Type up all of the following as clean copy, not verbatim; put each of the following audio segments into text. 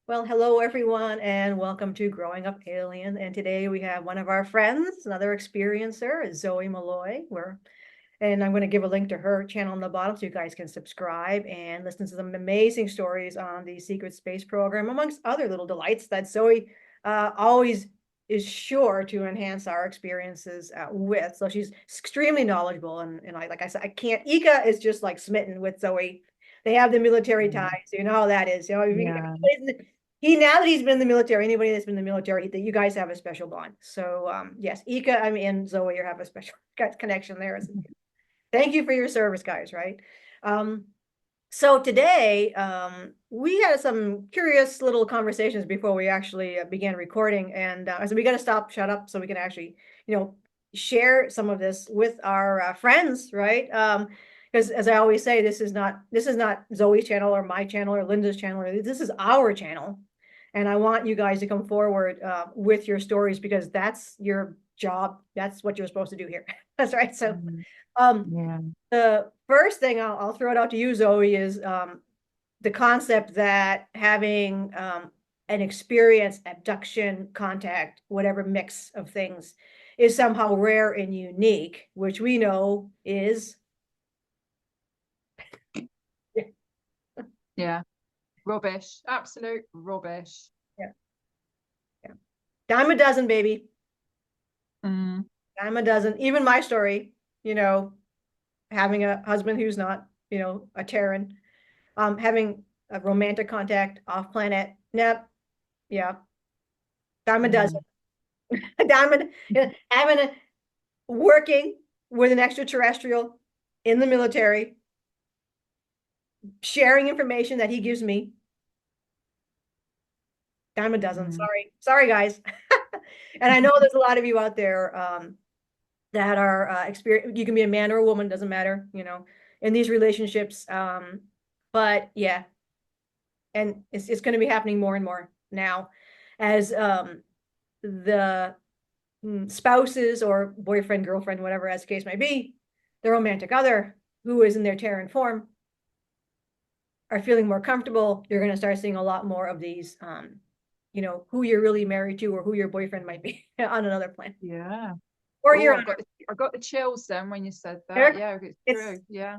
Well, hello everyone, and welcome to Growing Up Alien. And today we have one of our friends, another experiencer, Zoe Malloy. And I'm going to give a link to her channel on the bottom so you guys can subscribe and listen to some amazing stories on the Secret Space program, amongst other little delights that Zoe always is sure to enhance our experiences with. So she's extremely knowledgeable, and like I said, I can't. Ika is just like smitten with Zoe. They have the military ties. You know how that is. Yeah. He now that he's been in the military, anybody that's been in the military, that you guys have a special bond. So yes, Ika, I mean, and Zoe, you have a special connection there. Thank you for your service, guys. Right. Um, so today, we had some curious little conversations before we actually began recording, and so we got to shut up, so we can actually, share some of this with our friends, right? Because as I always say, this is not Zoe's channel or my channel or Linda's channel. This is our channel, and I want you guys to come forward with your stories because that's your job. That's what you're supposed to do here. That's right. So, Mm. um, Yeah. the first thing I'll throw it out to you, Zoe, is the concept that having an experience, abduction, contact, whatever mix of things, is somehow rare and unique, which we know is yeah, Yeah. Rubbish. Absolute rubbish. yeah, yeah. Dime a dozen, baby. Mm. Dime a dozen. Even my story, you know, having a husband who's not, a Terran, having a romantic contact off planet. Yep, yeah, dime a dozen. Mm. Diamond, having a working with an extraterrestrial in the military, sharing information that he gives me. Dime a dozen. Mm. Sorry, guys. And I know there's a lot of you out there that are experience. You can be a man or a woman, doesn't matter, in these relationships. But yeah, and it's going to be happening more and more now, as the spouses or boyfriend, girlfriend, whatever as the case may be, the romantic other who is in their Terran form are feeling more comfortable. You're going to start seeing a lot more of these, who you're really married to or who your boyfriend might be on another planet. Yeah. Or Oh, you're I on got I got the chills then when you said that. Earth. Yeah, it's It's true. Yeah.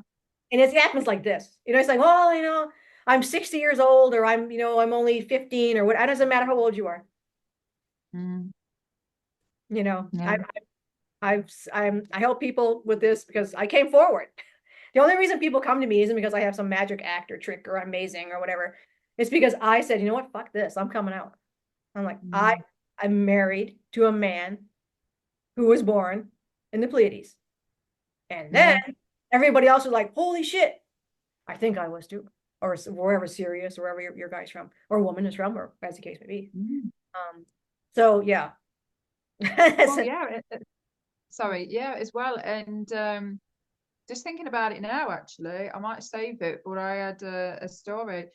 and it happens like this. It's like, well, I'm 60 years old, or I'm only 15, or what. It doesn't matter how old you are. Mm. You know, Yeah. I I help people with this because I came forward. The only reason people come to me isn't because I have some magic act or trick or amazing or whatever. It's because I said, you know what, fuck this, I'm coming out. I'm like, Mm. I'm married to a man who was born in the Pleiades. And then Yeah. everybody else was like, holy shit, I think I was too. Or wherever Sirius, or wherever your guy's from, or woman is from, or as the case may be. Mm. So yeah. Well, yeah. Sorry. Yeah, as well. And just thinking about it now, actually, I might save it, but I had a story,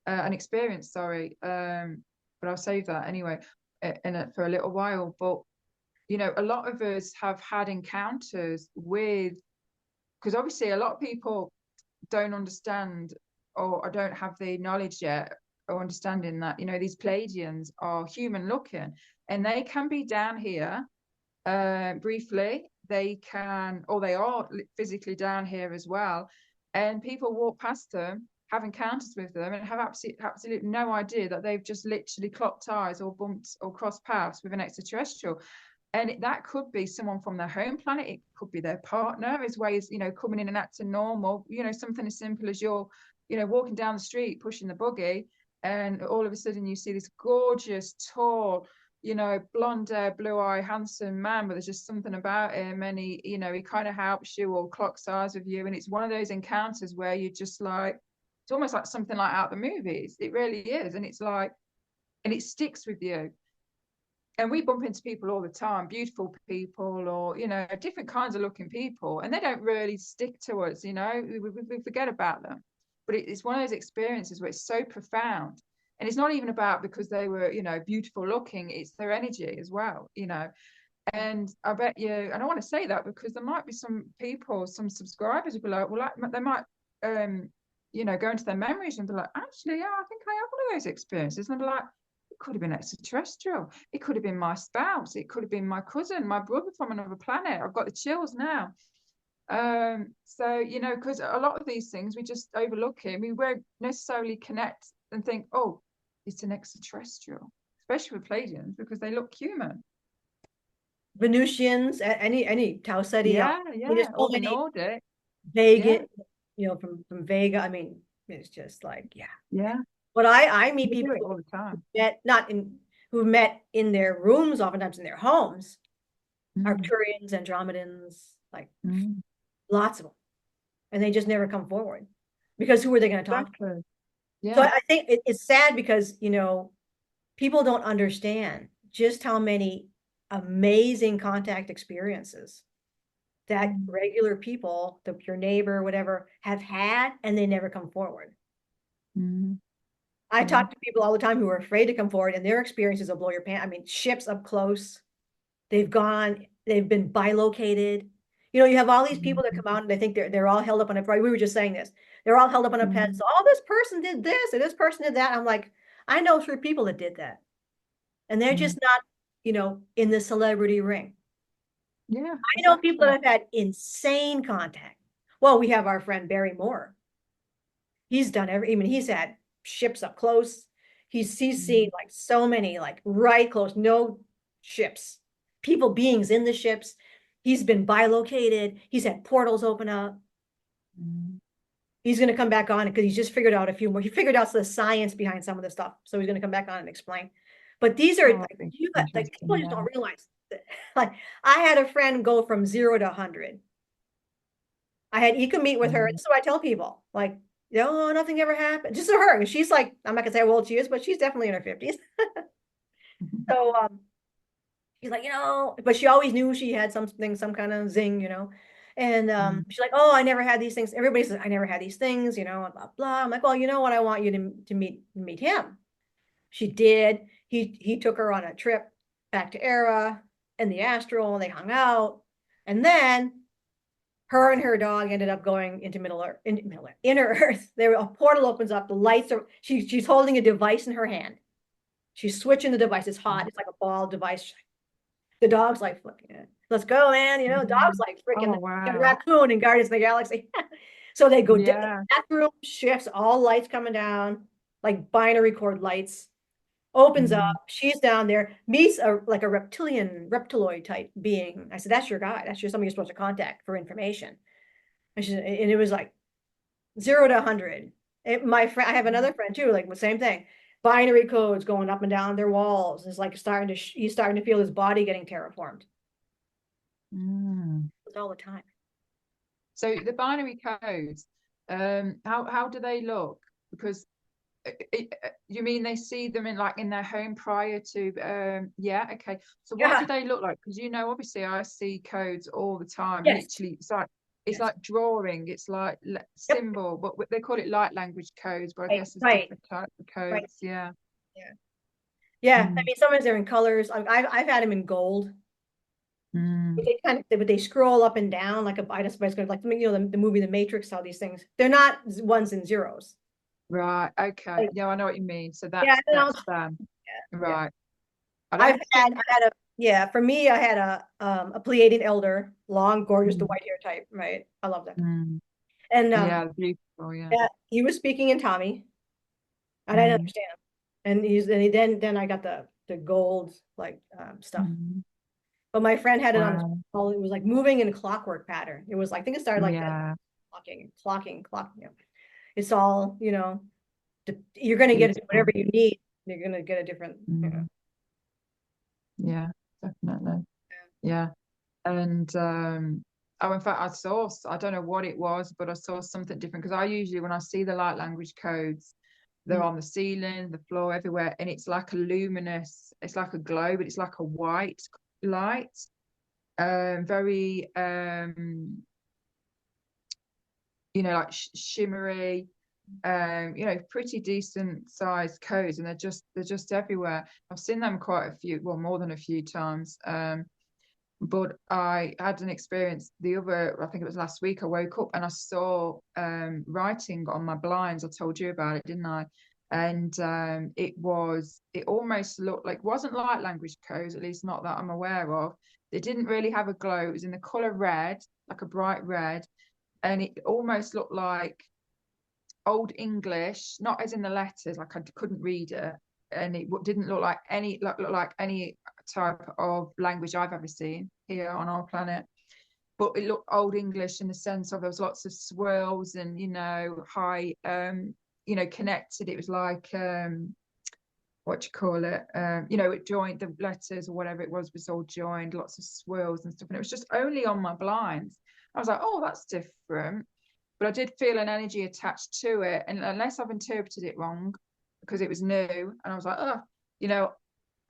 an experience, sorry. But I'll save that anyway for a little while. But a lot of us have had encounters with, because obviously a lot of people don't understand or don't have the knowledge yet or understanding that, these Pleiadians are human looking and they can be down here briefly. They can, or they are physically down here as well. And people walk past them, have encounters with them, and have absolutely no idea that they've just literally clocked eyes or bumped or crossed paths with an extraterrestrial. And that could be someone from their home planet. It could be their partner, as well as, coming in and acting normal. Something as simple as you're, walking down the street, pushing the buggy, and all of a sudden you see this gorgeous, tall, blonde hair, blue eye, handsome man, but there's just something about him, and he kind of helps you or clocks eyes with you. And it's one of those encounters where you're just like, it's almost like something like out the movies. It really is. And it's like, and it sticks with you. And we bump into people all the time, beautiful people, or different kinds of looking people, and they don't really stick to us. We forget about them. But it's one of those experiences where it's so profound, and it's not even about because they were beautiful looking. It's their energy as well. And I bet you, and I want to say that because there might be some people, some subscribers who be like, well, they might go into their memories and be like, actually, yeah, I think I have one of those experiences. And I'd be like, it could have been extraterrestrial. It could have been my spouse. It could have been my cousin, my brother from another planet. I've got the chills now. So, because a lot of these things we just overlook it. We won't necessarily connect and think, oh, it's an extraterrestrial, especially with Pleiadians, because they look human. Venusians, any Tau Ceti, Yeah, there's so all the many Nordic. Yeah, Vega, from Vega. I mean, it's just like, yeah. yeah. But I meet We do people it all the time. who met in their rooms, oftentimes in their homes, Mm, Arcturians, Andromedans, like mm. lots of them, and they just never come forward because who are they going to talk to? Exactly. So Yeah. I think it's sad because people don't understand just how many amazing contact experiences that Mm, regular people, your neighbor, whatever, have had, and they never come forward. mm. I Yeah. talk to people all the time who are afraid to come forward, and their experiences will blow your pants. I mean, ships up close. They've been bilocated. You have all these people that Mm, come out and they think they're all held up on a, we were just saying this. They're all held up on a mm. pedestal. Oh, this person did this, and this person did that. I'm like, I know 3 people that did that. And they're Mm. just not, in the celebrity ring. Yeah, I know people exactly. that have had insane contact. Well, we have our friend Barry Moore. He's had ships up close. He's seen Mm, like so many, like right close, no ships, beings in the ships. He's been bilocated. He's had portals open up. mm. He's going to come back on because he's just figured out a few more. He figured out the science behind some of the stuff. So he's going to come back on and explain. But these are Oh, like, it's people interesting. just Yeah. don't realize that. Like I had a friend go from 0 to 100. I had Ika meet with her. Mm, So I tell people, like, no, nothing ever happened. Just to her. And she's like, I'm not gonna say how old she is, but she's definitely in her 50s. So she's like, but she always knew she had something, some kind of zing. And mm, she's like, oh, I never had these things. Everybody says, I never had these things, and blah, blah. I'm like, well, you know what? I want you to meet him. She did. He took her on a trip back to Era and the Astral, and they hung out. And then her and her dog ended up going into inner Earth. A portal opens up. The lights are. She's holding a device in her hand. She's switching the device. It's hot. It's like a ball device. The dog's like flipping it. Let's go, man. Dog's mm. like Oh, freaking wow. raccoon in Guardians of the Galaxy. So they go down. Yeah. Bathroom shifts. All lights coming down, like binary cord lights. Opens up. Mm, She's down there. Meets like a reptiloid type being. I said, "That's your guy. That's somebody you're supposed to contact for information." And it was like 0 to 100. I have another friend too, like the same thing. Binary codes going up and down their walls. It's like he's starting to feel his body getting terraformed. mm. It's all the time. So the binary codes, how do they look? Because you mean they see them in their home prior to yeah, okay. So what Yeah. do they look like? Because obviously I see codes all the time. Yes. Literally, it's Yes. like drawing, it's like Yep. symbol, but they call it light language codes, but I Right. guess there's Right. different types of Right. codes. Yeah. Yeah. Yeah. I Mm, mean, sometimes they're in colors. I've had them in gold. mm. But they scroll up and down like a bicycle, like the movie The Matrix. How these things, they're not ones and zeros. Right. Okay. Like, Yeah, I know what you mean. So yeah. that's them. Yeah. Right. I don't think. Yeah, for me, I had a Pleiadian elder, long, gorgeous, the Mm, white hair type, right? I love that. mm. And Yeah, beautiful. Yeah. yeah, he was speaking in Tommy, and I didn't Mm, understand. And then I got the gold like stuff. mm. But my friend had it on his Wow. wall. It was like moving in a clockwork pattern. It was like, I think it started like that, Yeah. clocking. It's all, you're gonna get Beautiful. whatever you need. You're gonna get a different. Mm, yeah, definitely. Yeah. And oh, in fact, I don't know what it was, but I saw something different because I usually, when I see the light language codes, they're Mm. on the ceiling, the floor, everywhere, and it's like a luminous, it's like a glow, but it's like a white light, very, like shimmery, pretty decent sized codes, and they're just everywhere. I've seen them quite a few, well, more than a few times. But I had an experience I think it was last week. I woke up and I saw writing on my blinds. I told you about it, didn't I? And it almost looked like, wasn't like language codes, at least not that I'm aware of. It didn't really have a glow. It was in the color red, like a bright red, and it almost looked like Old English, not as in the letters, like I couldn't read it, and it didn't look like any type of language I've ever seen here on our planet. But it looked Old English in the sense of there was lots of swirls and high connected. It was like what you call it, it joined the letters or whatever it was all joined, lots of swirls and stuff, and it was just only on my blinds. I was like, oh, that's different. But I did feel an energy attached to it, and unless I've interpreted it wrong, because it was new, and I was like, oh,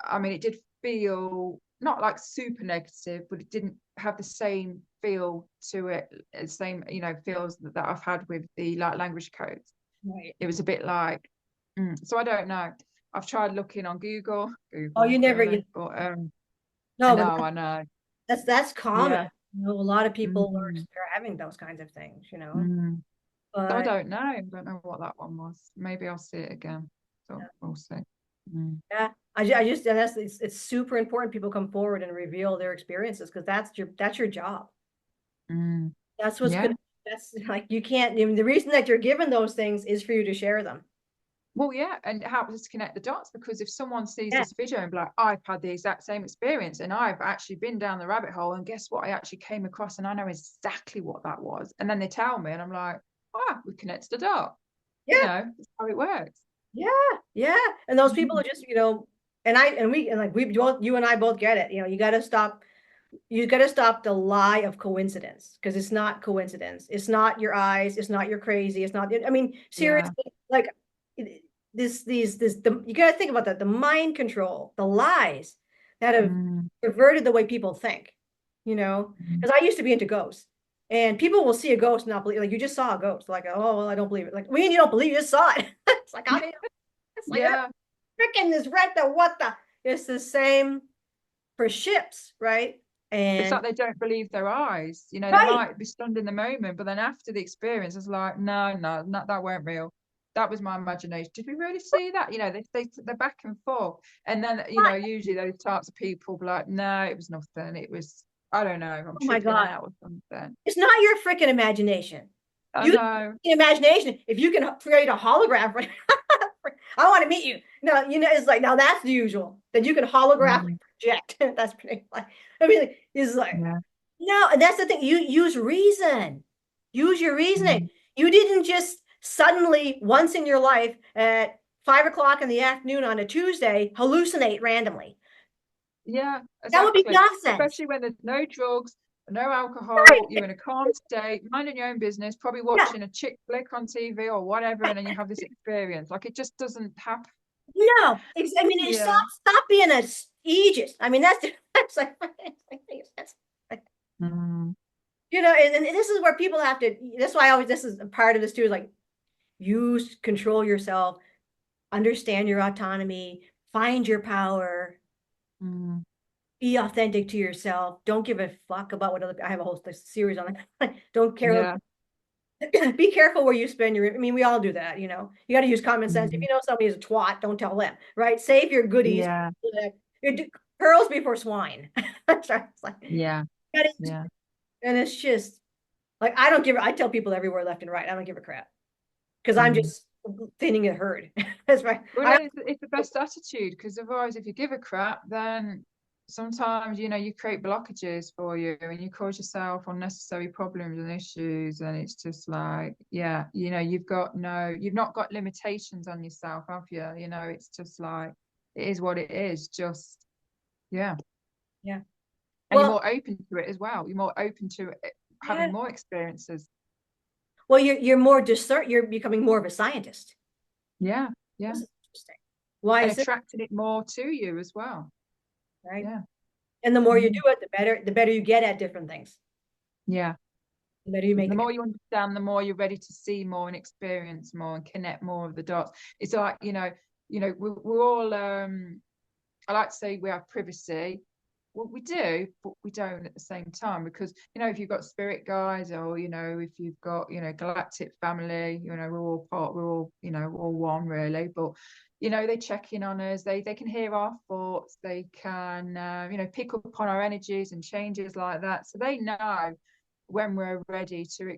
I mean, it did feel not like super negative, but it didn't have the same feel to it, same feels that I've had with the language codes. Right. It was a bit like, so I don't know. I've tried looking on Google. Oh, you never. Really, but, No, I know. That's common. Yeah. A lot of people Mm. are having those kinds of things, Mm. So I But don't know. I don't know what that one was. Maybe I'll see it again. So we'll see. Mm. yeah, I just and it's super important people come forward and reveal their experiences, because that's your job. Mm. That's what's Yeah. good. That's like, you can't. I mean, the reason that you're given those things is for you to share them. Well, yeah, and it helps us connect the dots, because if someone sees Yeah. this video and be like, I've had the exact same experience and I've actually been down the rabbit hole, and guess what? I actually came across and I know exactly what that was. And then they tell me and I'm like, we connected the dot. Yeah. That's how it works. Yeah. Yeah. And those people are Mm. just, we both, you and I both get it. You got to stop the lie of coincidence, because it's not coincidence. It's not your eyes. It's not your crazy. It's not, I mean, Yeah. seriously, like you got to think about that. The mind control, the lies that have Mm. perverted the way people think, Mm. because I used to be into ghosts, and people will see a ghost and not believe, like, you just saw a ghost. Like, oh, well, I don't believe it. Like, you don't believe, you just saw it. It's like, how do you, it's like, Yeah. freaking this red, it's the same for ships, right? It's And like they don't believe their eyes. They right. might be stunned in the moment, but then after the experience, it's like, no, that weren't real. That was my imagination. Did we really see that? They're back and forth. And then, usually those types of people be like, no, it was nothing. It was, I don't know, I'm Oh my tripping God. out or something. It's not your freaking imagination. I You know. imagination. If you can create a hologram, I want to meet you. No, it's like, now that's the usual. That you can holographically Mm. project. That's pretty like, I mean, it's like, Yeah. no, and that's the thing. You use reason. Use your reasoning. Mm. You didn't just suddenly, once in your life, at 5 o'clock in the afternoon on a Tuesday, hallucinate randomly. Yeah, That would be exactly. nonsense. Especially when there's no drugs, no Right. alcohol, you're in a calm state, minding your own business, probably Yeah. watching a chick flick on TV or whatever, and then you have this experience. Like, it just doesn't happen. No, I mean, Yeah. stop being a aegis. I mean, that's like, that's like, Mm. and this is where people have to. That's why this is a part of this too. Is like, control yourself, understand your autonomy, find your power, Mm. be authentic to yourself. Don't give a fuck about what other. I have a whole series on that. Don't care. Yeah. Be careful where you spend your. I mean, we all do that. You got to use common sense. If Mm. you know somebody is a twat, don't tell them. Right? Save your goodies. Yeah. Pearls before swine. Sorry, it's like, Yeah. Yeah. and it's just like, I don't give. I tell people everywhere, left and right, I don't give a crap, because I'm Mm. just thinning it herd. That's right. Well, no, it's the best attitude, because otherwise, if you give a crap, then sometimes, you create blockages for you and you cause yourself unnecessary problems and issues. And it's just like, yeah, you've not got limitations on yourself, have you? It's just like, it is what it is. Just, yeah. Yeah. And you're Well, more open to it as well. You're more open to it, yeah. having more experiences. Well, you're more discern. You're becoming more of a scientist. Yeah. Yeah. This is interesting. Why And is it? attracting it more to you as well. Right. Yeah. And the more you do Mm. it, the better you get at different things. Yeah. The better you make The the. more you understand, the more you're ready to see more and experience more and connect more of the dots. It's like, we're all I like to say we have privacy, Well, we do, but we don't at the same time, because, if you've got spirit guides, or, if you've got, galactic family, we're all part, we're all, all one really. But, they check in on us, they can hear our thoughts, they can, pick up on our energies and changes like that. So they know when we're ready to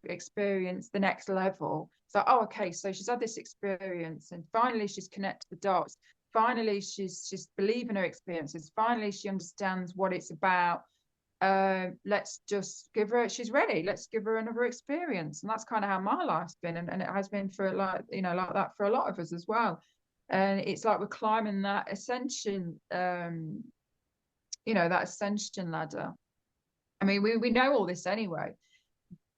experience the next level. So, oh, okay, so she's had this experience and finally she's connected the dots. Finally, she's believing her experiences. Finally, she understands what it's about. Let's just give her, she's ready. Let's give her another experience. And that's kind of how my life's been. And it has been for like that for a lot of us as well. And it's like we're climbing that ascension, that ascension ladder. I mean, we know all this anyway,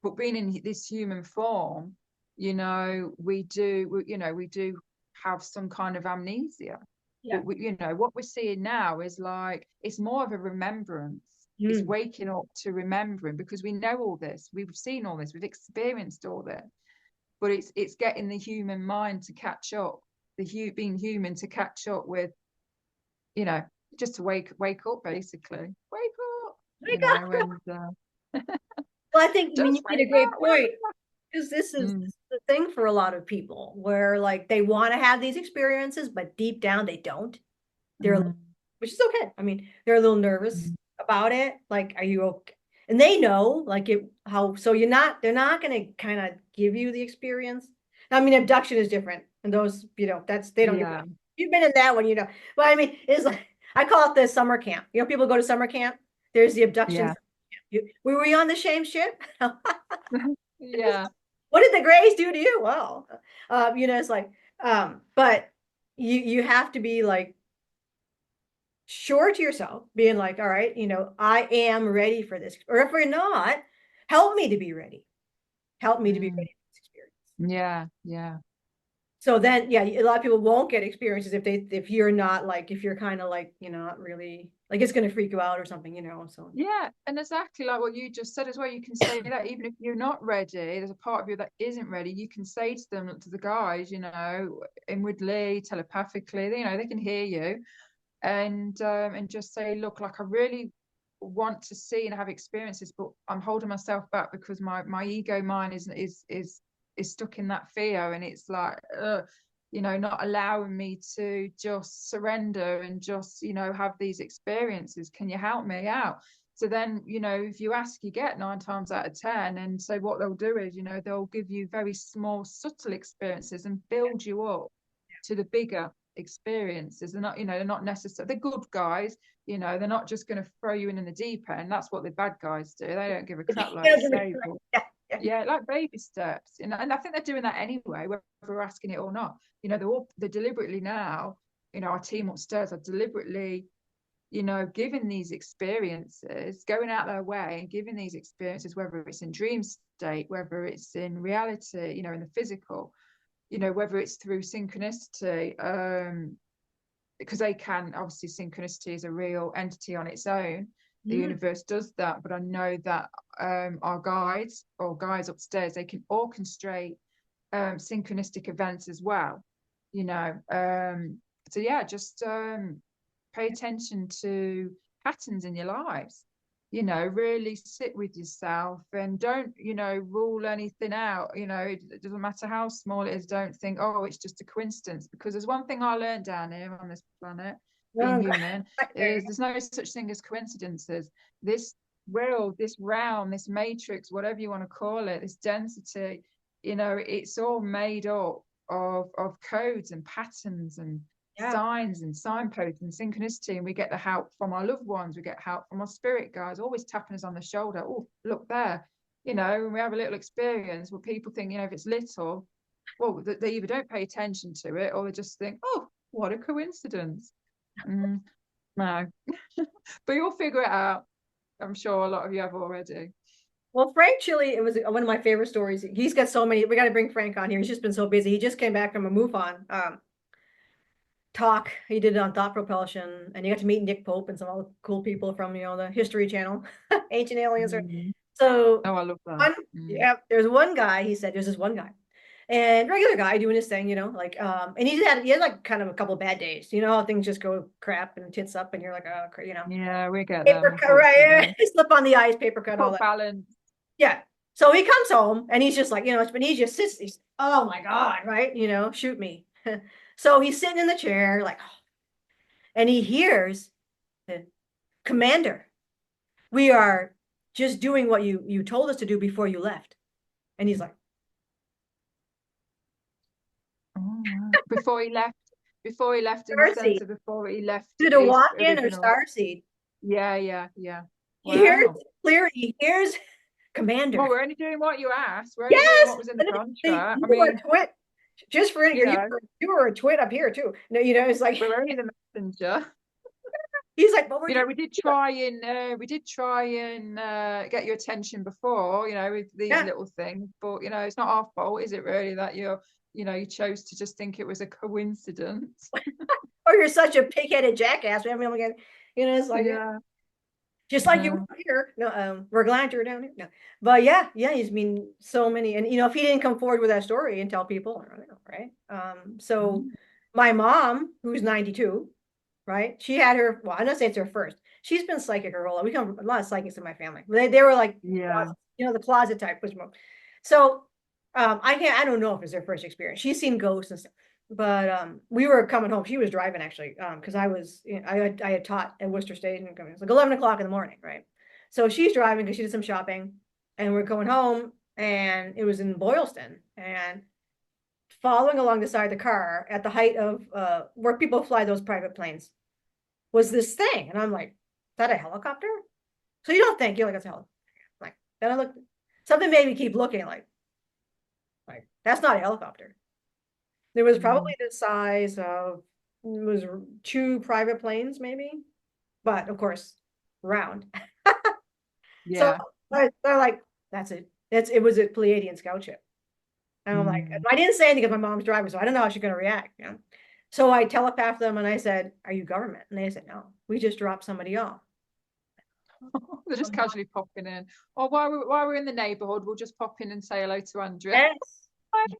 but being in this human form, we do have some kind of amnesia. Yeah. But what we're seeing now is like, it's more of a remembrance. It's waking up to remembering, because we know all this, we've seen all this, we've experienced all this. But it's getting the human mind to catch up, being human to catch up with, just to wake up, basically. Wake up. Well, I think, I mean, you Just made a wake great up. point, because this is the thing for a lot of people, where like they want to have these experiences, but deep down they don't. They're, which is okay. I mean, they're a little nervous about it. Like, are you okay? And they know, like, so they're not going to kind of give you the experience. I mean, abduction is different. And those, they don't give that. You've been in that one, But I mean, it's like, I call it the summer camp. People go to summer camp. There's the abduction. Yeah. Were we on the same ship? Yeah. What did the Greys do to you? Well, it's like, but you have to be like, sure to yourself, being like, all right, I am ready for this. Or if we're not, help me to be ready. Help me to be ready for this experience. Yeah. So then, yeah, a lot of people won't get experiences if you're not like, if you're kind of like, not really, like it's going to freak you out or something, so. Yeah, and exactly like what you just said as well. You can say that even if you're not ready, there's a part of you that isn't ready. You can say to them, to the guys, inwardly, telepathically, they can hear you, and just say, look, like, I really want to see and have experiences, but I'm holding myself back because my ego mind is stuck in that fear, and it's like, not allowing me to just surrender and just, have these experiences. Can you help me out? So then, if you ask, you get 9 times out of 10. And so what they'll do is, they'll give you very small, subtle experiences and build you up to the bigger experiences. They're not, they're not necessarily, they're good guys, they're not just going to throw you in the deep end. That's what the bad guys do. They don't give a crap, like you say. Yeah, like baby steps, and I think they're doing that anyway, whether we're asking it or not. They're deliberately now, our team upstairs are deliberately, giving these experiences, going out their way and giving these experiences, whether it's in dream state, whether it's in reality, in the physical, whether it's through synchronicity, because they can, obviously synchronicity is a real entity on its own. The universe does that, but I know that our guides or guys upstairs, they can orchestrate synchronistic events as well. So yeah, just pay attention to patterns in your lives. Really sit with yourself and don't, rule anything out. It doesn't matter how small it is. Don't think, oh, it's just a coincidence, because there's one thing I learned down here on this planet, being human, is there's no such thing as coincidences. This world, this realm, this matrix, whatever you want to call it, this density, it's all made up of codes and patterns and signs and signposts and synchronicity. And we get the help from our loved ones, we get help from our spirit guides, always tapping us on the shoulder. Oh, look there. When we have a little experience, well, people think, if it's little, well, they either don't pay attention to it, or they just think, oh, what a coincidence. No. But you'll figure it out. I'm sure a lot of you have already. Well, Frank Chili, it was one of my favorite stories. He's got so many. We got to bring Frank on here. He's just been so busy. He just came back from a MUFON talk. He did it on thought propulsion, and you got to meet Nick Pope and some other cool people from the History Channel, Ancient Aliens. So I love that. yeah, there's one guy. He said there's this one guy And regular guy doing his thing, like, and he had like kind of a couple bad days, how things just go crap and tits up and you're like, oh, Yeah, we get them, paper cut, right? unfortunately. Slip on the ice, paper cut, all Poor that. balance. Yeah. So he comes home and he's just like, but he just sits, oh my God, right? Shoot me. So he's sitting in the chair, like, and he hears, Commander, we are just doing what you told us to do before you left. And he's like, Oh, wow. Before he left in the sense Starseed. of before he left Did a his walk-in or original. Starseed? Yeah. He hears Wow. clear, he hears Commander. Well, we're only doing what you asked. We're only doing Yes. what was in the And contract. I you were a mean, twit. Just for you you, know, you were a twit up here too. No, it's like we're only the messenger. he's like, but we're doing. We did try and get your attention before, with these Yeah. little things, but it's not our fault, is it really, that you chose to just think it was a coincidence? Or you're such a pig-headed jackass. I mean, again, it's like Yeah. just like you No. were here. No, we're glad you're down here. No, but yeah, he's been so many, and if he didn't come forward with that story and tell people, I don't know, right? So Mm. my mom, who's 92, right? She had her. Well, I'm not saying it's her first. She's been psychic her whole life. We come from a lot of psychics in my family. They were like, Yeah. the closet type was more. So, I don't know if it's her first experience. She's seen ghosts and stuff. But we were coming home. She was driving actually, because I was, I had taught at Worcester State, and it was like 11 o'clock in the morning, right? So she's driving because she did some shopping, and we're going home, and it was in Boylston, and following along the side of the car at the height of where people fly those private planes was this thing, and I'm like, is that a helicopter? So you don't think, you're like, it's a helicopter. Like, then I looked, something made me keep looking, like that's not a helicopter. There was probably the size of, it was two private planes, maybe, but of course, round. So Yeah. they're like, that's it. It was a Pleiadian scout ship. And I'm like, Mm. I didn't say anything because my mom's driving, so I don't know how she's gonna react. So I telepathed them and I said, "Are you government?" And they said, "No, we just dropped somebody off." They're just casually popping in. Or while we're in the neighborhood, we'll just pop in and say hello to Andrea. Yes,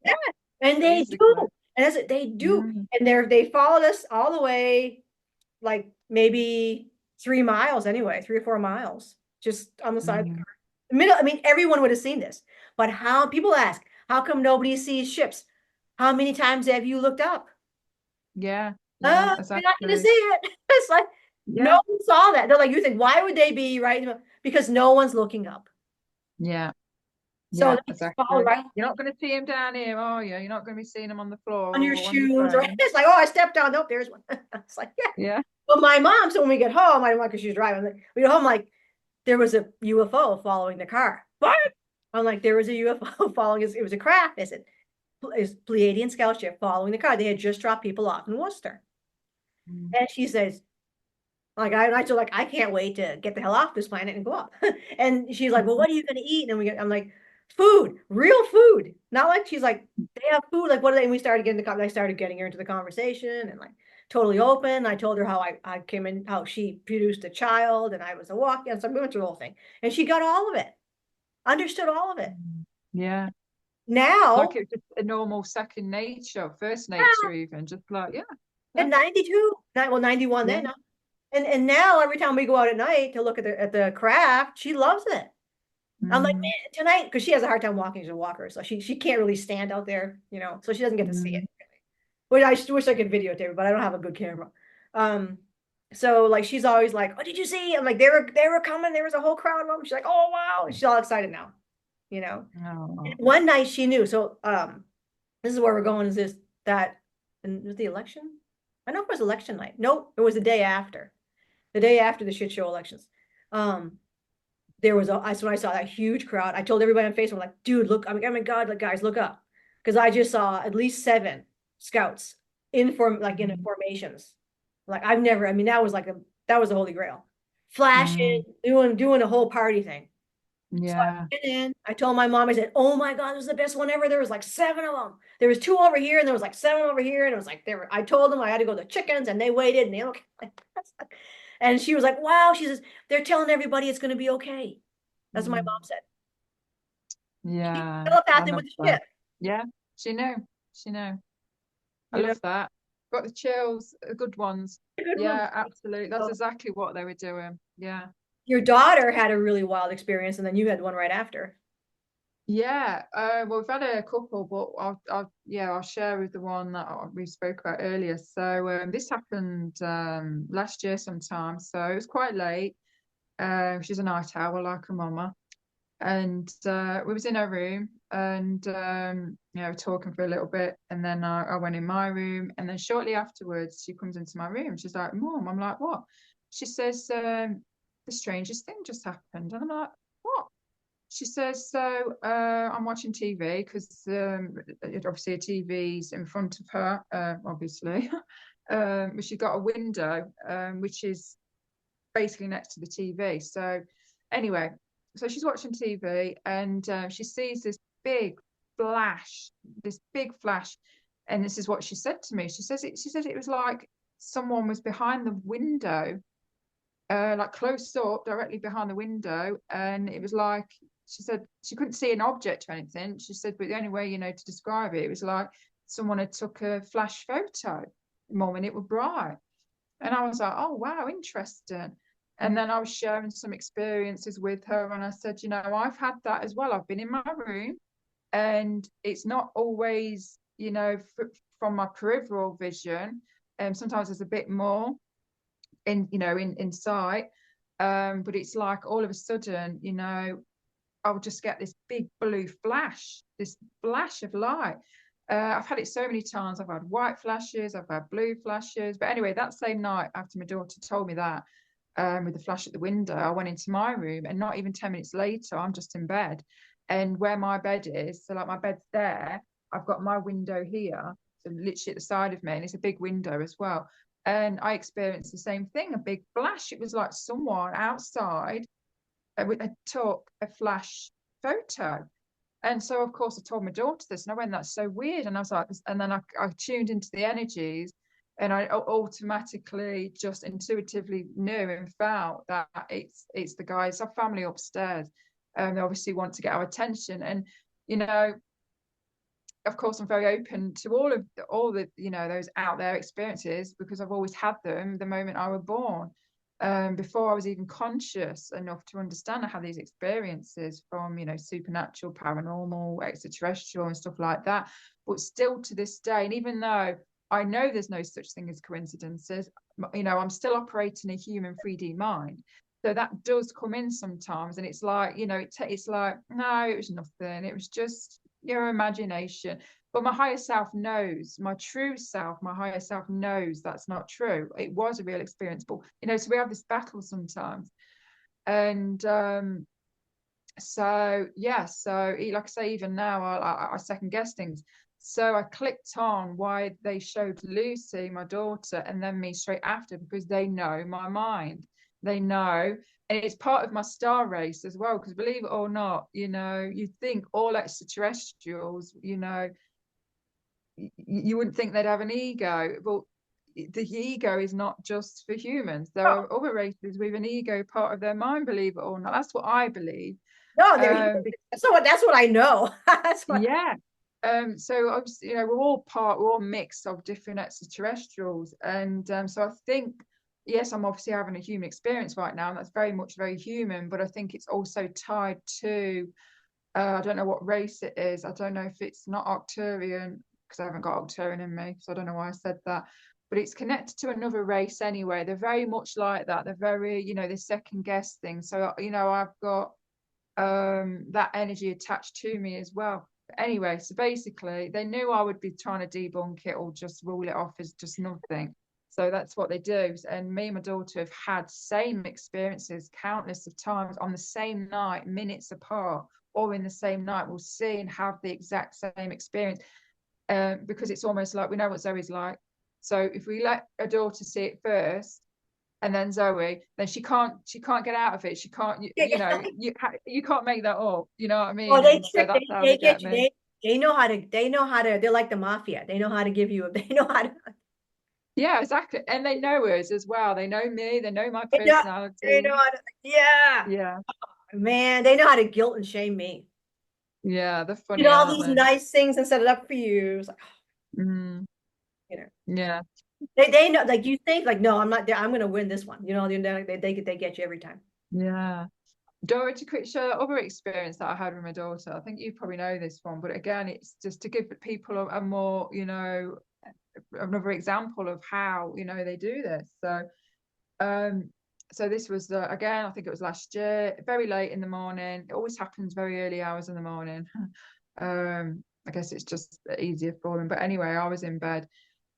yes, and they Basically. do, and that's it. They do, Mm. and they followed us all the way, like maybe 3 miles anyway, 3 or 4 miles, just on the side of the Mm. car. The middle, I mean, everyone would have seen this. But how people ask, how come nobody sees ships? How many times have you looked up? Yeah. Yeah. Oh, we're not gonna see Exactly. it. It's like no Yeah. one saw that. They're like, you think, why would they be right? Because no one's looking up. Yeah. So Yeah. they just follow Exactly. right You're not going to see him down here, are you? You're not going to be seeing him on the floor on your or on your shoes, right? phone. It's like, oh, I stepped down. Nope, there's one. It's like, yeah. Yeah. But my mom, so when we get home, I don't want because she's driving. Like, we get home, like, there was a UFO following the car. What? I'm like, there was a UFO following us. It was a craft. I said, it's Pleiadian scout ship following the car. They had just dropped people off in Worcester. Mm. And she says, like, I told like, I can't wait to get the hell off this planet and go up. And she's like, well, what are you going to eat? And I'm like, food, real food. Not like, she's like, they have food. Like, what are they? And we started getting I started getting her into the conversation and like totally open. I told her how I came in, how she produced a child and I was a walk. And so we went through the whole thing. And she got all of it, understood all of it. Yeah. Now, Like it's just a normal second nature, first nature, even just like, yeah. in 92, 91 Yeah. then. And now every time we go out at night to look at the craft, she loves it. I'm like, Mm. man, tonight, because she has a hard time walking. She's a walker, so she can't really stand out there, so she doesn't get to see it. Mm. Which I wish I could videotape it, but I don't have a good camera. Um, so like she's always like, "What did you see?" I'm like, they were coming. There was a whole crowd of them. She's like, "Oh wow!" She's all excited now. And Oh. one night she knew. So this is where we're going. Is this that? And was the election? I don't know if it was election night. Nope, it was the day after. The day after the shit show elections. There was when I saw that huge crowd, I told everybody on Facebook, like, dude, look, I mean, oh my God, like, guys, look up. Because I just saw at least 7 scouts in formations. Like I've never, I mean, that was the holy grail. Flashing, Mm. doing a whole party thing. So I Yeah. went in, I told my mom, I said, oh my God, this was the best one ever. There was like 7 of them. There was 2 over here, and there was like 7 over here. And it was like I told them I had to go to the chickens, and they waited, and they looked like, and she was like, wow, she says, they're telling everybody it's gonna be okay. That's what my Mm. mom said. She Yeah. I telepathed love with the that. ship. Yeah. She knew. She knew. I You know, love that. Got the chills, good ones. good one. Yeah, absolutely. That's exactly what they were doing. Yeah. Your daughter had a really wild experience, and then you had one right after. Yeah, well, we've had a couple, but I'll share with the one that we spoke about earlier. So this happened last year sometime, so it was quite late. She's a night owl like her mama, and we was in her room, and talking for a little bit, and then I went in my room, and then shortly afterwards she comes into my room. She's like, "Mom," I'm like, "What?" She says, "The strangest thing just happened," and I'm like, "What?" She says, so I'm watching TV because obviously a TV's in front of her, obviously. But she's got a window, which is basically next to the TV. So anyway, so she's watching TV, and she sees this big flash. And this is what she said to me. She said it was like someone was behind the window, like close up directly behind the window, and it was like, she said she couldn't see an object or anything. She said, but the only way, to describe it, it was like someone had took a flash photo, mom, and it was bright. And I was like, oh wow, interesting. And then I was sharing some experiences with her, and I said, I've had that as well. I've been in my room, and it's not always, from my peripheral vision, and sometimes there's a bit more in sight, but it's like all of a sudden, I'll just get this big blue flash, this flash of light. I've had it so many times. I've had white flashes, I've had blue flashes, but anyway, that same night after my daughter told me that, with the flash at the window, I went into my room, and not even 10 minutes later I'm just in bed. And where my bed is, so like my bed's there, I've got my window here, so literally at the side of me, and it's a big window as well. And I experienced the same thing, a big flash. It was like someone outside took a flash photo. And so, of course, I told my daughter this, and I went, "That's so weird." And I was like, and then I tuned into the energies, and I automatically, just intuitively knew and felt that it's the guys, our family upstairs, and they obviously want to get our attention. And you know, of course, I'm very open to all the those out there experiences, because I've always had them the moment I was born. Before I was even conscious enough to understand, I had these experiences from supernatural, paranormal, extraterrestrial, and stuff like that. But still to this day, and even though I know there's no such thing as coincidences, I'm still operating a human 3D mind. So that does come in sometimes, and it's like, it's like, no, it was nothing. It was just your imagination. But my higher self knows, my true self, my higher self knows that's not true. It was a real experience. But, so we have this battle sometimes. And so, yeah, so like I say, even now, I second guess things. So I clicked on why they showed Lucy, my daughter, and then me straight after, because they know my mind. They know, and it's part of my star race as well, because believe it or not, you think all extraterrestrials, you wouldn't think they'd have an ego. But the ego is not just for humans. There Oh, are other races with an ego part of their mind, believe it or not. That's what I believe. no, they're Um, so that's what I know. That's what. yeah. So obviously, we're all mix of different extraterrestrials. And so I think, yes, I'm obviously having a human experience right now, and that's very much very human, but I think it's also tied to, I don't know what race it is. I don't know if it's not Arcturian, because I haven't got Arcturian in me, so I don't know why I said that. But it's connected to another race anyway. They're very much like that. They're very, they second guess things. So, I've got that energy attached to me as well. But anyway, so basically they knew I would be trying to debunk it or just rule it off as just nothing. So that's what they do. And me and my daughter have had same experiences countless of times on the same night, minutes apart, or in the same night. We'll see and have the exact same experience, because it's almost like we know what Zoe's like. So if we let a daughter see it first, and then Zoe, then she can't get out of it. She can't, you can't make that up. You know what I Oh, mean? they And so trick, that's how they they get get you. me. They know how to, they're like the mafia. They know how to give you, they know how to, Yeah, exactly. And they know us as well. They know me. They know my they personality. know how to, yeah, Yeah. man, they know how to guilt and shame me. Yeah, they're You funny, know, all aren't these they? nice things and set it up for you. It's like, Mm, you know, yeah. they know, like you think like, no, I'm not there. I'm going to win this one. You know, they get you every time. Yeah. Dora, to quick share other experience that I had with my daughter. I think you probably know this one, but again, it's just to give people a more, another example of how, they do this. Um, so this was again, I think it was last year, very late in the morning. It always happens very early hours in the morning. I guess it's just easier for them. But anyway, I was in bed.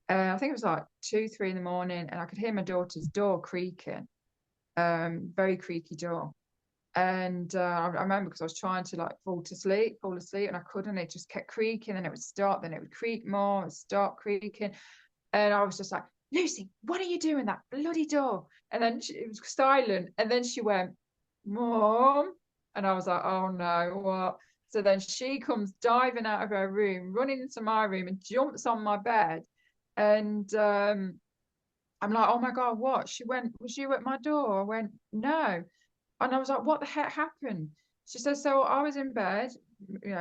I think it was like 2, 3 in the morning, and I could hear my daughter's door creaking. Very creaky door. And I remember because I was trying to like fall asleep, and I couldn't. It just kept creaking, and it would stop, then it would creak more, and start creaking. And I was just like, Lucy, what are you doing? That bloody door. And then it was silent. And then she went, Mom. And I was like, oh no, what? So then she comes diving out of her room, running into my room, and jumps on my bed. And I'm like, oh my God, what? She went, was you at my door? I went, no. And I was like, what the heck happened? She said, so I was in bed,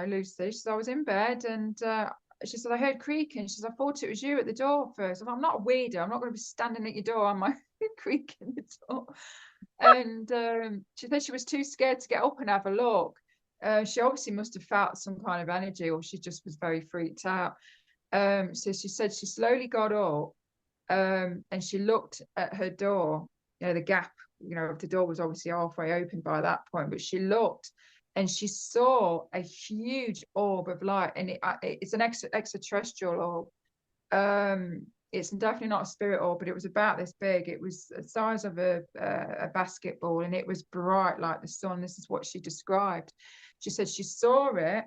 Lucy. She said, I was in bed, and she said, I heard creaking. She said, I thought it was you at the door first. I'm not a weirdo. I'm not going to be standing at your door on my creaking the door. And she said she was too scared to get up and have a look. She obviously must have felt some kind of energy, or she just was very freaked out. So she said she slowly got up, and she looked at her door, the gap, the door was obviously halfway open by that point, but she looked and she saw a huge orb of light, and it's an extraterrestrial orb. It's definitely not a spirit orb, but it was about this big. It was the size of a basketball, and it was bright like the sun. This is what she described. She said she saw it,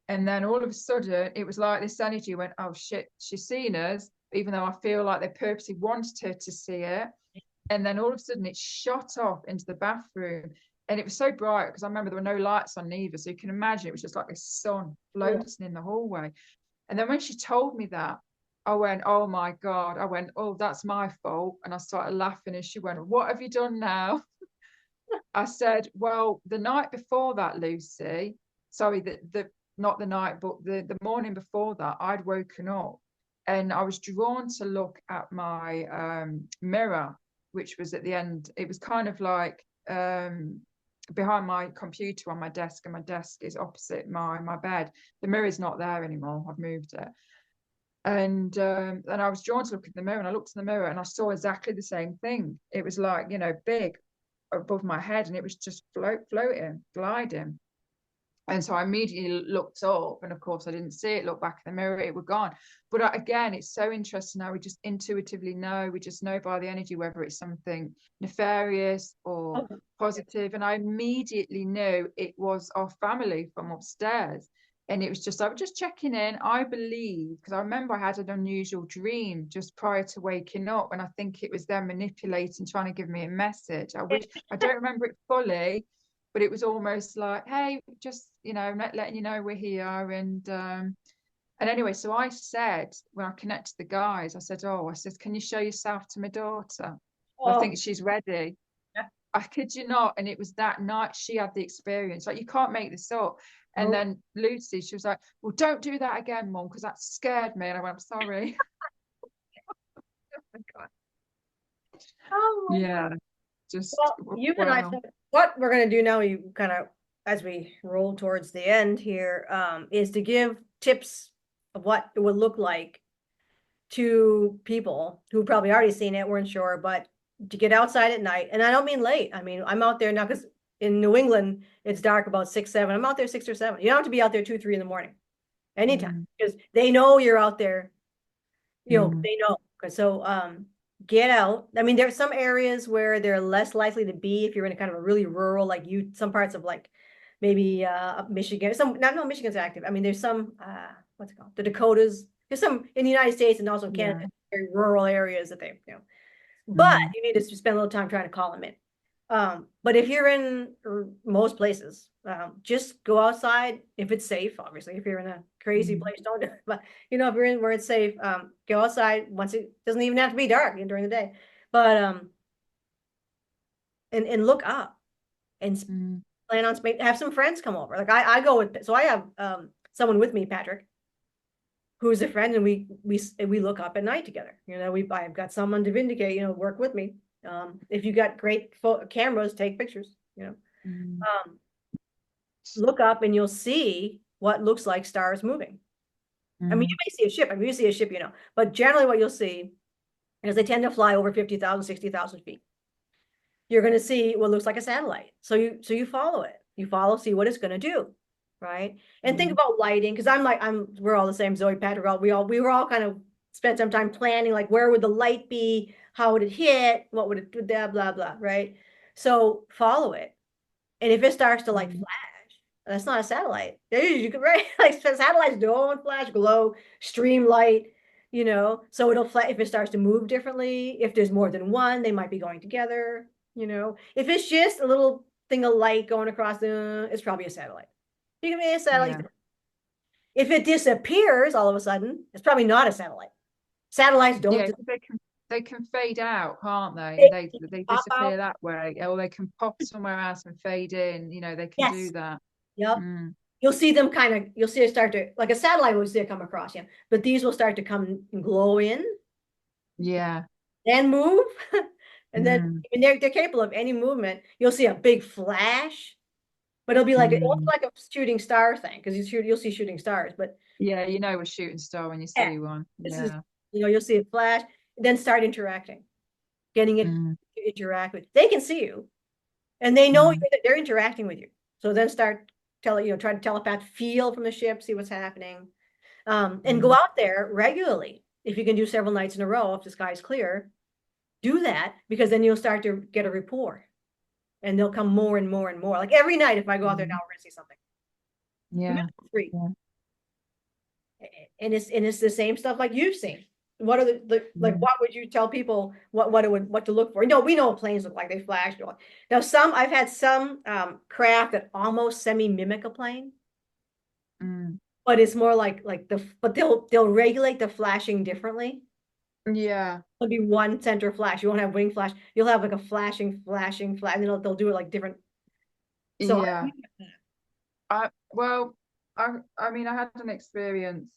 and then all of a sudden, it was like this energy went, oh shit, she's seen us, even though I feel like they purposely wanted her to see it. And then all of a sudden, it shot off into the bathroom. And it was so bright because I remember there were no lights on either. So you can imagine it was just like this sun floating in the hallway. And then when she told me that, I went, oh my God. I went, oh, that's my fault. And I started laughing. And she went, what have you done now? I said, well, the night before that, Lucy, sorry, the not the night, but the morning before that, I'd woken up and I was drawn to look at my mirror, which was at the end. It was kind of like behind my computer on my desk, and my desk is opposite my bed. The mirror's not there anymore. I've moved it. And I was drawn to look at the mirror, and I looked in the mirror and I saw exactly the same thing. It was like, big above my head, and it was just floating, gliding. And so I immediately looked up, and of course I didn't see it. Looked back in the mirror, it was gone. But again, it's so interesting how we just intuitively know. We just know by the energy whether it's something nefarious or positive. And I immediately knew it was our family from upstairs. And it was just, I was just checking in, I believe, because I remember I had an unusual dream just prior to waking up. And I think it was them manipulating, trying to give me a message. I don't remember it fully, but it was almost like, hey, just, letting you know we're here. And anyway, so I said, when I connected the guys, I said, can you show yourself to my daughter? I think she's ready. Yeah. I kid you not. And it was that night she had the experience. Like, you can't make this up. And then Lucy, she was like, well, don't do that again, Mum, because that scared me. And I went, I'm sorry. Oh my God. Oh my Yeah, God. just, Well, you and I wow. said what we're going to do now, you kind of, as we roll towards the end here, is to give tips of what it would look like to people who probably already seen it, weren't sure, but to get outside at night. And I don't mean late. I mean, I'm out there now because in New England, it's dark about 6, 7. I'm out there 6 or 7. You don't have to be out there 2, 3 in the morning, anytime, because they know you're out there. They know. So, get out. I mean, there's some areas where they're less likely to be if you're in a kind of a really rural, like some parts of like maybe up Michigan. No, Michigan's active. I mean, there's some what's it called? The Dakotas. There's some in the United States and also in Canada, very rural areas that but you need to spend a little time trying to call them in. But if you're in most places, just go outside if it's safe. Obviously, if you're in a crazy place, don't do it. But if you're in where it's safe, go outside once it doesn't even have to be dark during the day. But and look up and plan on have some friends come over. Like I go with, so I have someone with me, Patrick, who's a friend, and we look up at night together. I've got someone to vindicate, work with me. If you got great cameras, take pictures, look up and you'll see what looks like stars moving. I mean, you may see a ship. I mean, you see a ship, but generally what you'll see is they tend to fly over 50,000, 60,000 feet. You're going to see what looks like a satellite. So you follow it. You follow, see what it's going to do, right? And think about lighting, because we're all the same, Zoe, Patrick, we were all kind of spent some time planning, like where would the light be? How would it hit? What would it do? Blah, blah, blah, right? So follow it. And if it starts to like flash, that's not a satellite. You could, right? Like satellites don't flash, glow, stream light, so it'll flash if it starts to move differently. If there's more than one, they might be going together. If it's just a little thing of light going across it's probably a satellite. You can be a satellite. Yeah. If it disappears all of a sudden, it's probably not a satellite. Satellites don't. Yeah, they can fade out, can't they? They disappear that way, or they can pop somewhere else and fade in. They can do that. Yep. You'll see them you'll see it start to, like a satellite will see it come across, but these will start to come and glow in. Yeah. Then move. And then they're capable of any movement. You'll see a big flash, but it'll be like it'll look like a shooting star thing, because you'll see shooting stars. But yeah, a shooting star when you see one. Yeah. You'll see it flash, then start interacting, getting it to interact with. They can see you, and they know that they're interacting with you. So then start try to telepath, feel from the ship, see what's happening, and go out there regularly. If you can do several nights in a row, if the sky's clear. Do that, because then you'll start to get a rapport, and they'll come more and more and more. Like every night, if I go out there now, we're gonna see something. Yeah. And it's the same stuff like you've seen. What are like? What would you tell people what to look for? We know what planes look like. They flash. Now I've had some craft that almost semi-mimic a plane, but it's more but they'll regulate the flashing differently. Yeah. It'll be one center flash. You won't have wing flash. You'll have like a flashing flash, and then they'll do it like different. So yeah. I mean, I had an experience.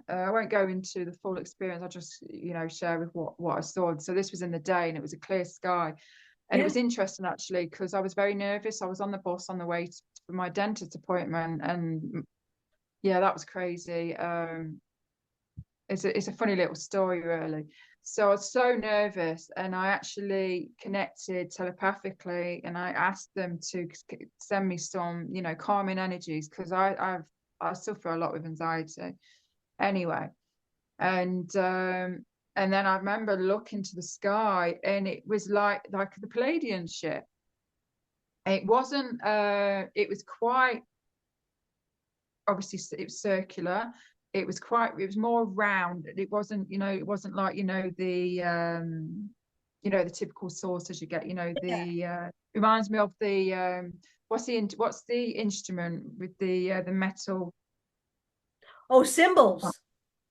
I won't go into the full experience. I'll just, share with what I saw. So this was in the day, and it was a clear sky. And it was interesting, actually, because I was very nervous. I was on the bus on the way for my dentist appointment. And yeah, that was crazy. It's a funny little story, really. So I was so nervous, and I actually connected telepathically, and I asked them to send me some, calming energies, because I suffer a lot with anxiety. Anyway, and then I remember looking to the sky, and it was like the Palladian ship. It wasn't. It was quite. Obviously, it was circular. It was more round. It wasn't, it wasn't like, the typical saucers you get, reminds me of the, what's the instrument with the metal? Oh, cymbals.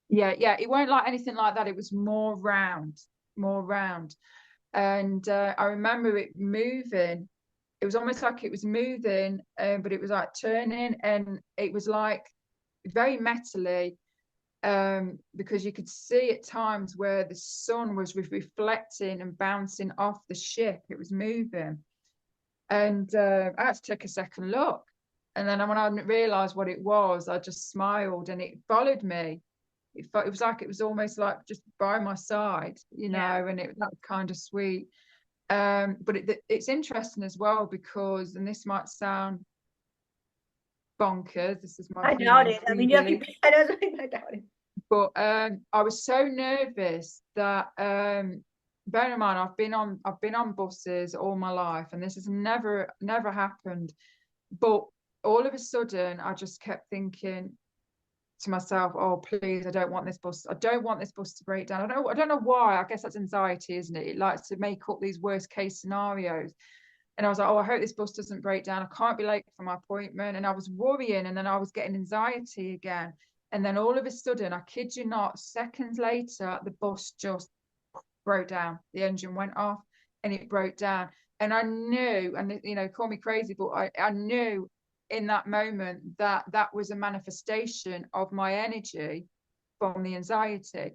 Yeah. It weren't like anything like that. It was more round. And I remember it moving. It was almost like it was moving, but it was like turning, and it was like very metally, because you could see at times where the sun was reflecting and bouncing off the ship. It was moving, and I had to take a second look, and then when I realized what it was, I just smiled, and it followed me. It was like it was almost like just by my side, and that was kind of sweet. But it's interesting as well, because, and this might sound bonkers, this is my I doubt it. I mean, I doubt it. But I was so nervous that, bear in mind, I've been on buses all my life, and this has never happened. But all of a sudden, I just kept thinking to myself, "Oh, please, I don't want this bus to break down." I don't know why. I guess that's anxiety, isn't it? It likes to make up these worst case scenarios. And I was like, "Oh, I hope this bus doesn't break down. I can't be late for my appointment." And I was worrying, and then I was getting anxiety again. And then all of a sudden, I kid you not, seconds later, the bus just broke down. The engine went off, and it broke down. And I knew, and you know, call me crazy, but I knew in that moment that that was a manifestation of my energy from the anxiety.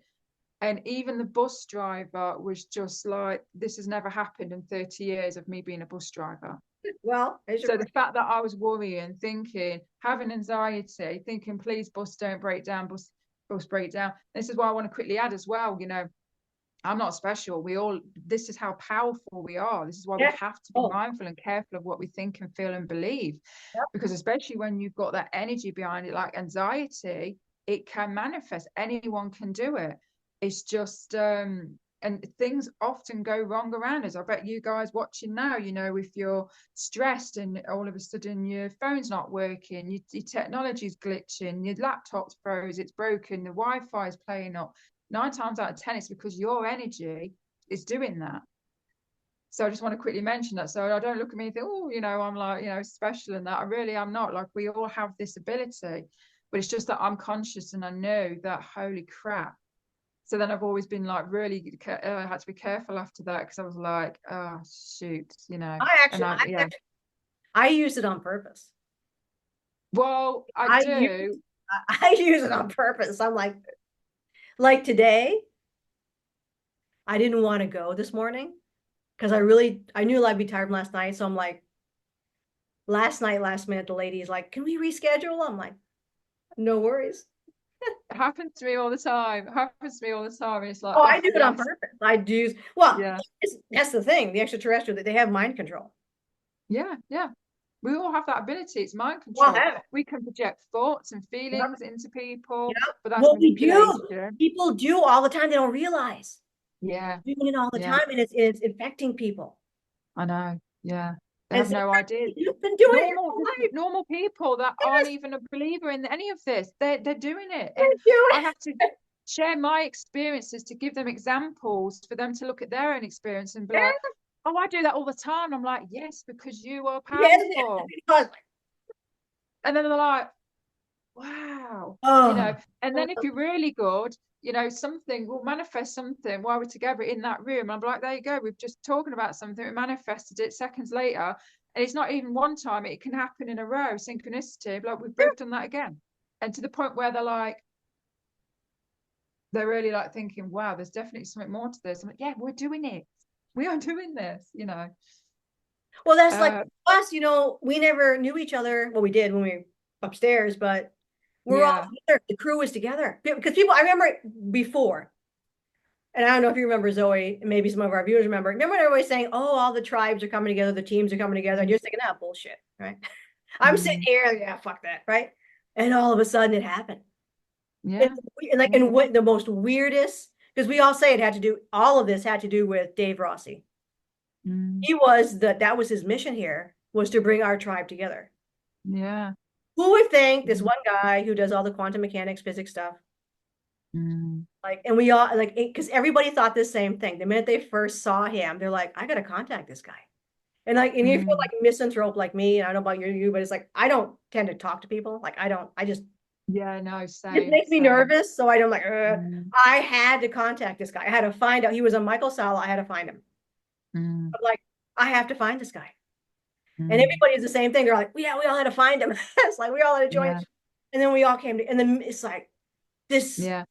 And even the bus driver was just like, this has never happened in 30 years of me being a bus driver. Well, So the fact that I was worrying, thinking, having anxiety, thinking, please, bus don't break down, bus break down. This is why I want to quickly add as well, you know, I'm not special. We all, this is how powerful we are. This is why we yeah. have to be mindful and careful of what we think and feel and believe. Yep. Because especially when you've got that energy behind it, like anxiety, it can manifest. Anyone can do it. It's just, and things often go wrong around us. I bet you guys watching now, you know, if you're stressed and all of a sudden your phone's not working, your technology's glitching, your laptop's froze, it's broken, the Wi-Fi is playing up. 9 times out of 10, it's because your energy is doing that. So I just want to quickly mention that. So I don't look at me and think, oh, you know, I'm like, you know, special and that. I really am not. Like, we all have this ability, but it's just that I'm conscious and I know that, holy crap. So then I've always been like, really, I had to be careful after that, because I was like, oh, shoot, you know. I use it on purpose. Well, I do. I use it on purpose. I'm like today, I didn't want to go this morning because I knew I'd be tired last night. So I'm like, last minute, the lady's like, can we reschedule? I'm like, no worries. It happens to me all the time. It happens to me all the time. It's like, oh, I do it on purpose. I do. Well, yeah. That's the thing. The extraterrestrial, they have mind control. Yeah, yeah. We all have that ability. It's mind control. Well, we can project thoughts and feelings into people, but that's what we manipulation. do, people do all the time. They don't realize. Yeah. They're doing it all the time, and it's infecting people. I know. Yeah. They have no idea. You've been doing it normal people that aren't even a believer in any of this. They're doing it. And I have to share my experiences to give them examples for them to look at their own experience and be like, oh, I do that all the time. I'm like, yes, because you are powerful. And then they're like, wow, you know. And then if you're really good, you know, something will manifest something while we're together in that room. I'm like, there you go. We've just talking about something. We manifested it seconds later. And it's not even one time. It can happen in a row, synchronicity. Like, we've both done that again. And to the point where they're really like thinking, wow, there's definitely something more to this. I'm like, yeah, we're doing it. We are doing this, you know. Well, that's like us, you know, we never knew each other. Well, we did when we were upstairs, but we're all together. The crew was together. Because people, I remember before, and I don't know if you remember, Zoe, maybe some of our viewers remember when everybody's saying, oh, all the tribes are coming together, the teams are coming together, and you're thinking, ah, bullshit, right? I'm sitting here, yeah, fuck that, right? And all of a sudden it happened. Yeah. And what the most weirdest, because we all say all of this had to do with Dave Rossi. He was that was his mission here, was to bring our tribe together. Yeah. Who would think this one guy who does all the quantum mechanics, physics stuff, like, and we all like, because everybody thought the same thing. The minute they first saw him, they're like, I gotta contact this guy. And like, and you feel like a misanthrope like me, and I don't know about you, but it's like, I don't tend to talk to people. Like, I just, yeah, no, same. It makes me nervous. So I don't like, I had to contact this guy. I had to find out. He was on Michael Sala. I had to find him. I'm like, I have to find this guy. And everybody's the same thing. They're like, yeah, we all had to find him. It's like, we all had to join. And then we all came to, and then it's like, this. Yeah.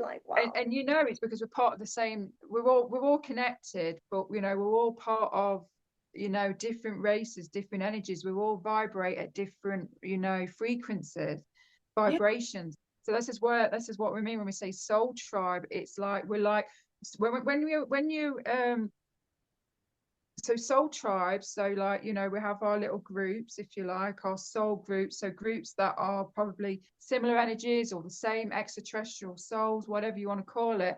Like, wow. And you know, it's because we're part of the same, we're all connected, but you know, we're all part of, you know, different races, different energies. We all vibrate at different, you know, frequencies, vibrations. So this is what we mean when we say soul tribe. It's like, we're like, when you so soul tribes, so like, you know, we have our little groups, if you like, our soul groups, so groups that are probably similar energies or the same extraterrestrial souls, whatever you want to call it,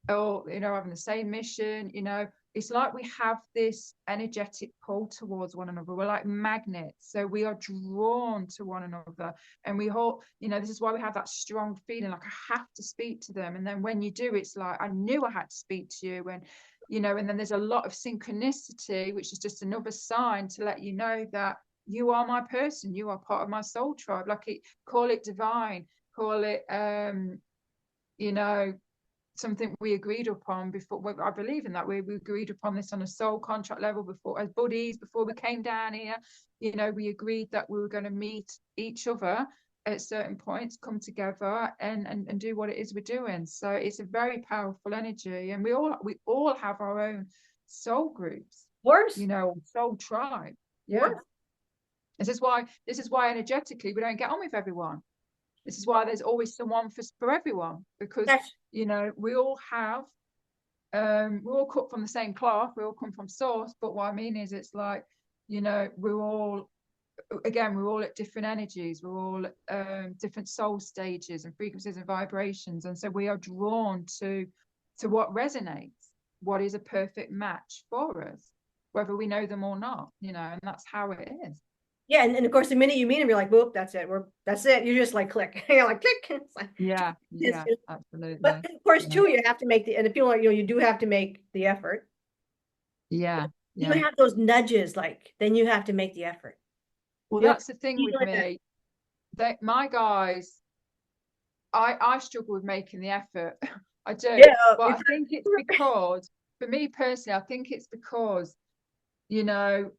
or, you know, having the same mission. You know, it's like we have this energetic pull towards one another. We're like magnets, so we are drawn to one another, and we all, you know, this is why we have that strong feeling like, I have to speak to them. And then when you do, it's like, I knew I had to speak to you. And you know, and then there's a lot of synchronicity, which is just another sign to let you know that you are my person, you are part of my soul tribe. Like, call it divine, call it you know, something we agreed upon before. I believe in that. We agreed upon this on a soul contract level before, as buddies, before we came down here. You know, we agreed that we were going to meet each other at certain points, come together and do what it is we're doing. So it's a very powerful energy, and we all have our own soul groups, Of course. you know, soul tribe. Yeah. This is why energetically we don't get on with everyone. This is why there's always someone for everyone, because you know, we all cut from the same cloth, we all come from source. But what I mean is, it's like, you know, we're all at different energies, we're all different soul stages and frequencies and vibrations, and so we are drawn to what resonates, what is a perfect match for us, whether we know them or not, you know, and that's how it is. Yeah, and of course, the minute you meet him, you're like, "Whoop, that's it. That's it." You just like click. You're like, click. It's like, yeah, absolutely. But of course, too, you have to make and if you know, you do have to make the effort. Yeah. You have those nudges, like then you have to make the effort. Well, that's the thing with me. My guys, I struggle with making the effort. I do. Yeah, but I think it's because, for me personally, I think it's because, you know,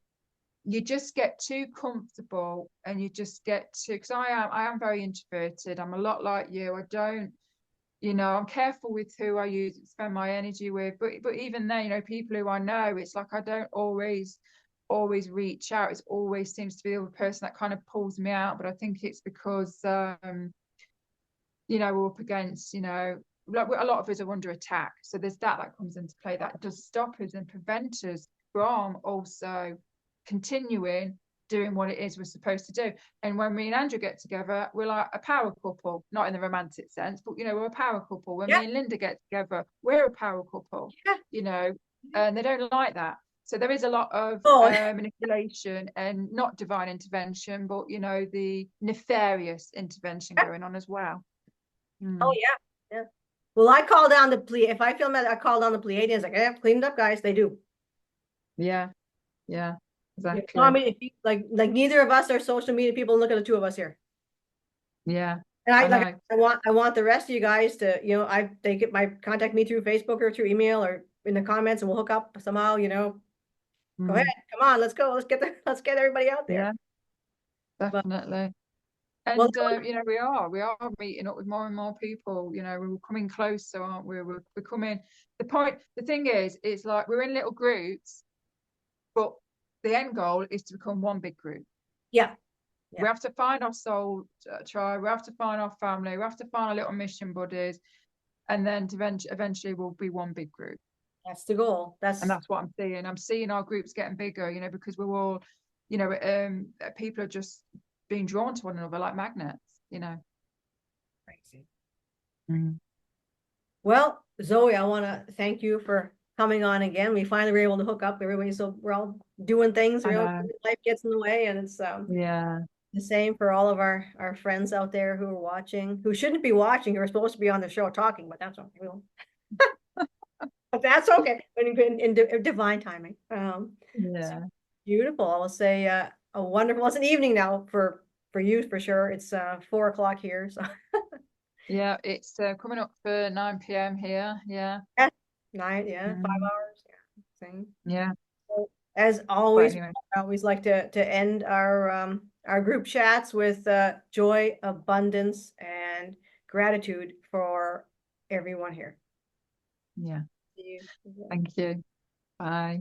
you just get too comfortable, and you just get too, because I am very introverted. I'm a lot like you. I don't, you know, I'm careful with who I spend my energy with. But even then, you know, people who I know, it's like I don't always reach out. It always seems to be the other person that kind of pulls me out. But I think it's because you know, we're up against, you know, like a lot of us are under attack. So there's that comes into play, that does stop us and prevent us from also continuing doing what it is we're supposed to do. And when me and Andrew get together, we're like a power couple, not in the romantic sense, but, you know, we're a power couple. When me and Linda get together, we're a power couple, you know, and they don't like that. So there is a lot of manipulation and not divine intervention, but, you know, the nefarious intervention going on as well. Oh yeah. Well, I call down the if I feel mad, I call down the Pleiadians, like, clean it up, guys. They do. Yeah, exactly. You know, I mean, if like neither of us are social media people. Look at the two of us here. Yeah. And I want the rest of you guys to, you know, they contact me through Facebook or through email or in the comments, and we'll hook up somehow, you know. Go ahead, come on, let's go. Let's get everybody out there. Yeah, definitely. And you know, we are meeting up with more and more people. You know, we're coming closer, aren't we? We're becoming the thing is, it's like we're in little groups, but the end goal is to become one big group. Yeah. We have to find our soul tribe, we have to find our family, we have to find our little mission buddies, and then eventually we'll be one big group. That's the goal. And that's what I'm seeing. I'm seeing our groups getting bigger, you know, because we're all, you know, people are just being drawn to one another like magnets, you know. Crazy. Well, Zoe, I want to thank you for coming on again. We finally were able to hook up. We're all doing things. You know, life gets in the way, and it's the same for all of our friends out there who are watching, who shouldn't be watching, who are supposed to be on the show talking, but that's okay. But that's okay. In divine timing. Beautiful. I will say a wonderful. It's an evening now for you for sure. It's 4 o'clock here. So yeah, it's coming up for 9 p.m. here. Yeah. 9. Yeah, 5 hours. Yeah. Same. Yeah. So, as always, anyway, I always like to end our group chats with joy, abundance, and gratitude for everyone here. Yeah. Thank you. Bye.